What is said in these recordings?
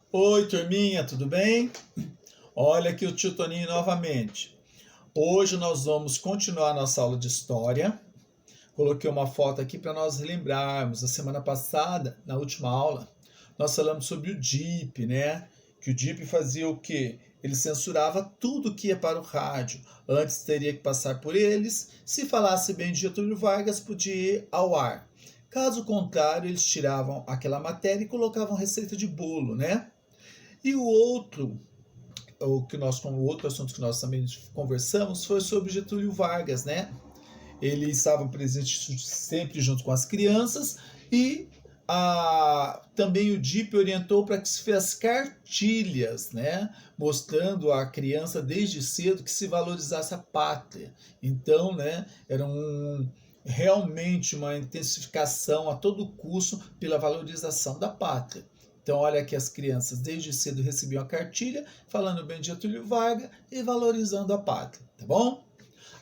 Oi, turminha, tudo bem? Olha aqui o tio Toninho novamente. Hoje nós vamos continuar nossa aula de história. Coloquei uma foto aqui para nós relembrarmos. A semana passada, na última aula, nós falamos sobre o DIP, né? Que o DIP fazia o quê? Ele censurava tudo que ia para o rádio. Antes teria que passar por eles. Se falasse bem de Getúlio Vargas, podia ir ao ar. Caso contrário, eles tiravam aquela matéria e colocavam receita de bolo, né? E o outro assunto que nós também conversamos foi sobre Getúlio Vargas, né? Ele estava presente sempre junto com as crianças e também o DIP orientou para que se fizesse cartilhas, né? Mostrando à criança desde cedo que se valorizasse a pátria. Então, né? Realmente uma intensificação a todo custo pela valorização da pátria. Então, olha que as crianças desde cedo recebiam a cartilha falando bem de Getúlio Vargas e valorizando a pátria, tá bom?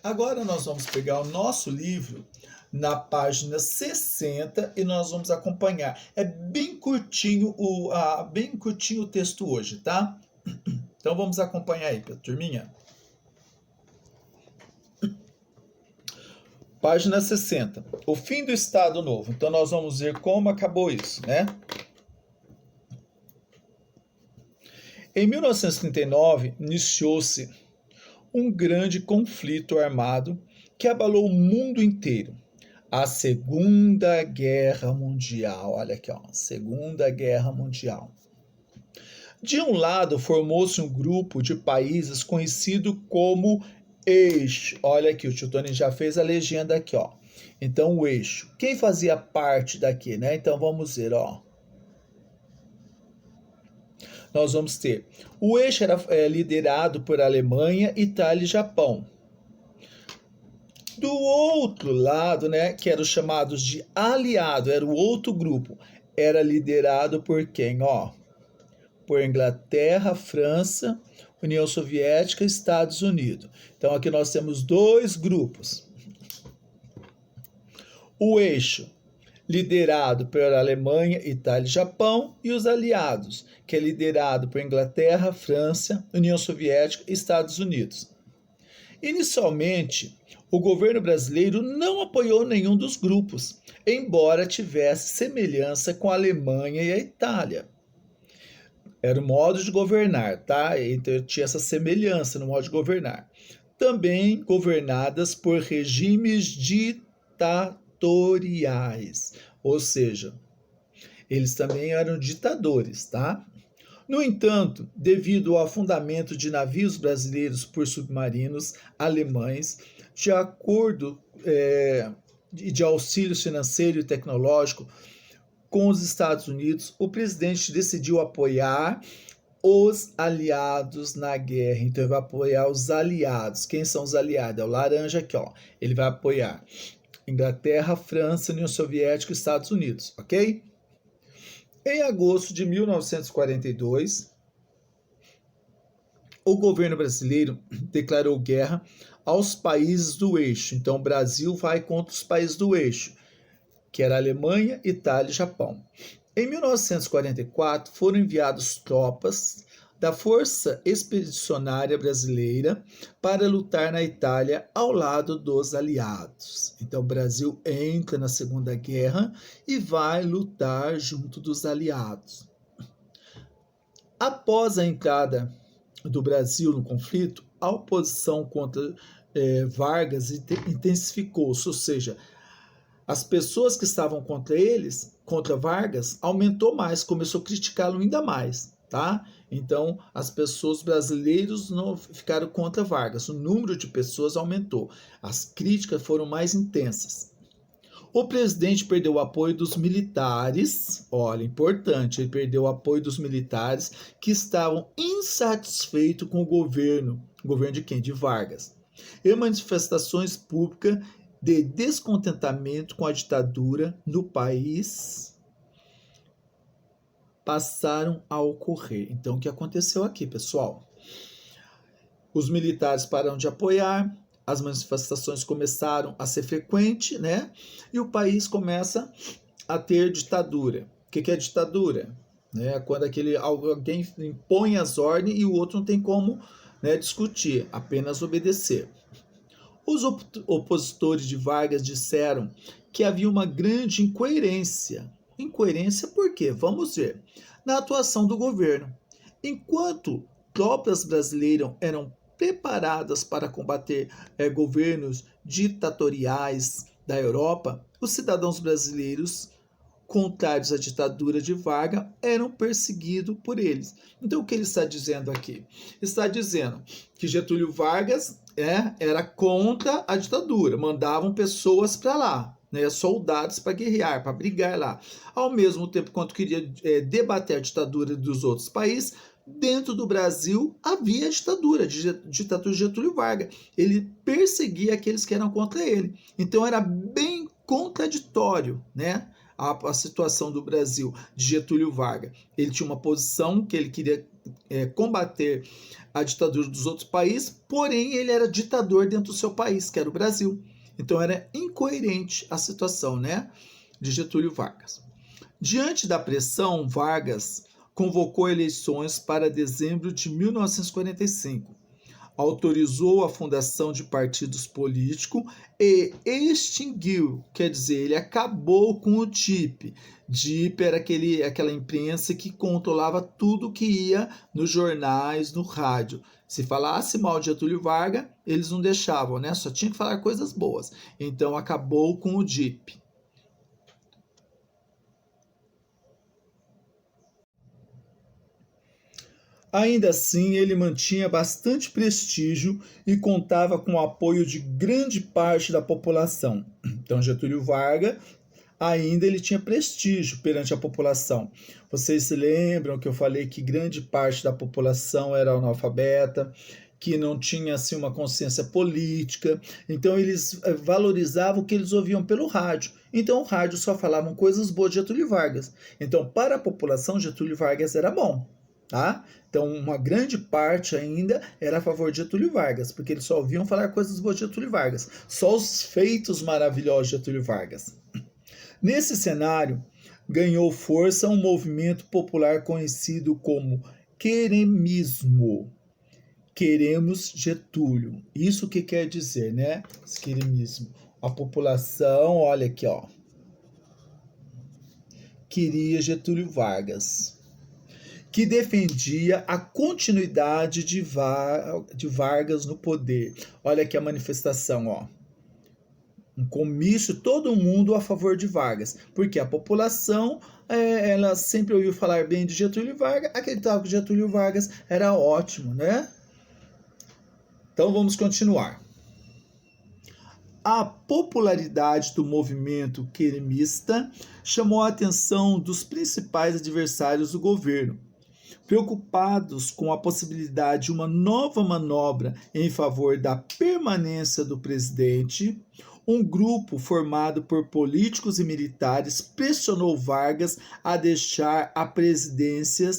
Agora nós vamos pegar o nosso livro na página 60 e nós vamos acompanhar. É bem curtinho o texto hoje, tá? Então vamos acompanhar aí, turminha. Página 60. O fim do Estado Novo. Então nós vamos ver como acabou isso, né? Em 1939, iniciou-se um grande conflito armado que abalou o mundo inteiro. A Segunda Guerra Mundial. Olha aqui, ó, Segunda Guerra Mundial. De um lado, formou-se um grupo de países conhecido como Eixo. Olha aqui, o tio Tony já fez a legenda aqui, ó. Então, o Eixo. Quem fazia parte daqui, né? Então, vamos ver, ó. Nós vamos ter. O eixo era liderado por Alemanha, Itália e Japão. Do outro lado, né, que eram chamados de aliado, era o outro grupo, era liderado por quem? Ó, por Inglaterra, França, União Soviética e Estados Unidos. Então aqui nós temos dois grupos. O eixo liderado pela Alemanha, Itália e Japão, e os aliados, que é liderado por Inglaterra, França, União Soviética e Estados Unidos. Inicialmente, o governo brasileiro não apoiou nenhum dos grupos, embora tivesse semelhança com a Alemanha e a Itália. Era o modo de governar, tá? Então tinha essa semelhança no modo de governar. Também governadas por regimes ditatoriais, ou seja, eles também eram ditadores, tá? No entanto, devido ao afundamento de navios brasileiros por submarinos alemães, de acordo de auxílio financeiro e tecnológico com os Estados Unidos, o presidente decidiu apoiar os aliados na guerra. Então, ele vai apoiar os aliados. Quem são os aliados? É o laranja aqui, ó. Ele vai apoiar Inglaterra, França, União Soviética e Estados Unidos, ok? Em agosto de 1942, o governo brasileiro declarou guerra aos países do eixo. Então, o Brasil vai contra os países do eixo, que era Alemanha, Itália e Japão. Em 1944, foram enviadas tropas da Força Expedicionária Brasileira para lutar na Itália ao lado dos aliados. Então, o Brasil entra na Segunda Guerra e vai lutar junto dos aliados. Após a entrada do Brasil no conflito, a oposição contra Vargas intensificou-se, ou seja, as pessoas que estavam contra eles, contra Vargas, aumentou mais, começou a criticá-lo ainda mais, tá? Então, as pessoas brasileiros não ficaram contra Vargas, o número de pessoas aumentou, as críticas foram mais intensas. O presidente perdeu o apoio dos militares, olha, importante, ele perdeu o apoio dos militares que estavam insatisfeitos com o governo de quem? De Vargas. E manifestações públicas de descontentamento com a ditadura no país passaram a ocorrer. Então, o que aconteceu aqui, pessoal? Os militares pararam de apoiar, as manifestações começaram a ser frequentes, né? E o país começa a ter ditadura. O que é ditadura? né? Quando alguém impõe as ordens e o outro não tem como, né, discutir, apenas obedecer. Os opositores de Vargas disseram que havia uma grande incoerência. Incoerência por quê? Vamos ver. Na atuação do governo. Enquanto tropas brasileiras eram preparadas para combater governos ditatoriais da Europa, os cidadãos brasileiros contrários à ditadura de Vargas eram perseguidos por eles. Então, o que ele está dizendo aqui? Está dizendo que Getúlio Vargas era contra a ditadura, mandavam pessoas para lá, né, soldados para guerrear, para brigar lá. Ao mesmo tempo, quando queria debater a ditadura dos outros países, dentro do Brasil havia ditadura de Getúlio Vargas. Ele perseguia aqueles que eram contra ele. Então, era bem contraditório, né? A situação do Brasil de Getúlio Vargas. Ele tinha uma posição que ele queria combater a ditadura dos outros países, porém ele era ditador dentro do seu país, que era o Brasil. Então era incoerente a situação, né, de Getúlio Vargas. Diante da pressão, Vargas convocou eleições para dezembro de 1945. Autorizou a fundação de partidos políticos e extinguiu, quer dizer, ele acabou com o DIP. DIP era aquela imprensa que controlava tudo que ia nos jornais, no rádio. Se falasse mal de Getúlio Vargas, eles não deixavam, né? Só tinha que falar coisas boas. Então acabou com o DIP. Ainda assim, ele mantinha bastante prestígio e contava com o apoio de grande parte da população. Então, Getúlio Vargas ainda ele tinha prestígio perante a população. Vocês se lembram que eu falei que grande parte da população era analfabeta, que não tinha assim uma consciência política, então eles valorizavam o que eles ouviam pelo rádio. Então o rádio só falavam coisas boas de Getúlio Vargas. Então para a população Getúlio Vargas era bom. Tá? Então, uma grande parte ainda era a favor de Getúlio Vargas, porque eles só ouviam falar coisas boas de Getúlio Vargas, só os feitos maravilhosos de Getúlio Vargas. Nesse cenário, ganhou força um movimento popular conhecido como queremismo. Queremos Getúlio. Isso que quer dizer, né? Esse queremismo. A população, olha aqui, ó, queria Getúlio Vargas, que defendia a continuidade de Vargas no poder. Olha aqui a manifestação, ó. Um comício, todo mundo a favor de Vargas, porque a população ela sempre ouviu falar bem de Getúlio Vargas, acreditava que Getúlio Vargas era ótimo, né? Então vamos continuar. A popularidade do movimento queremista chamou a atenção dos principais adversários do governo. Preocupados com a possibilidade de uma nova manobra em favor da permanência do presidente, um grupo formado por políticos e militares pressionou Vargas a deixar a presidência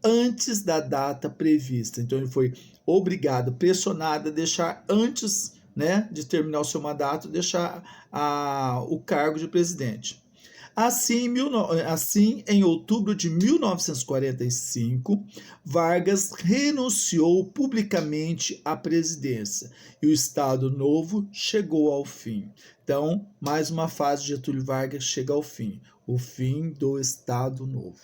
antes da data prevista. Então ele foi obrigado, pressionado a deixar antes, né, de terminar o seu mandato, deixar o cargo de presidente. Assim, em outubro de 1945, Vargas renunciou publicamente à presidência e o Estado Novo chegou ao fim. Então, mais uma fase de Getúlio Vargas chega ao fim, o fim do Estado Novo.